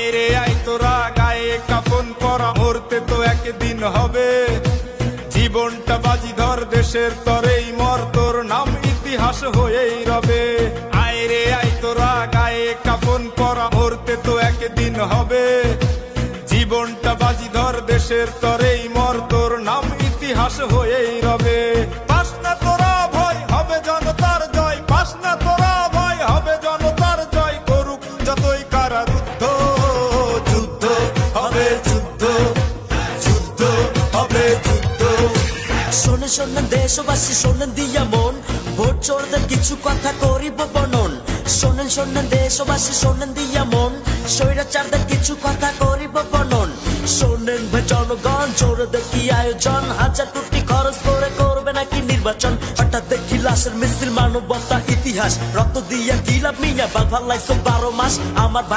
আয় রে আয় তোরা গায়ে কাফন পরা, মরতে তো একদিন হবে। জীবনটা বাজি ধর, দেশের তরেই মর, তোর নাম ইতিহাস হয়েই রবে। আয় রে আয় তোরা গায়ে কাফন পরা, মরতে তো একদিন হবে। জীবনটা বাজি ধর, দেশের তরেই মর, তোর নাম ইতিহাস হয়েই রবে। পাস না তোরা ভয়, হবে জনতার জয়। পাস না তোরা ভয়, হবে জনতার জয়। করুক যতই কারারুদ্ধ, যুদ্ধ হবে যুদ্ধ, যুদ্ধ হবে যুদ্ধ। শোনেন শোনেন দেশবাসী, শোনেন দিয়া মন, ভোট চোরদের কিছু কথা করিব বর্ণন। শোনেন শোনেন দেশবাসী, শোনেন দিয়া মন, স্বৈরাচারদের কিছু কথা করিব বর্ণন। শোনেন ভাই জনগণ, চোরদের কি আয়োজন, হাজার কোটি খরচ করে করবে নাকি নির্বাচন। হঠাৎ দেখি লাশের মিছিল, মানবতা ইতিহাস, রক্ত দিয়া কি লাভ মিয়া, বাল ফালাইছো 12 মাস। আমার ভাই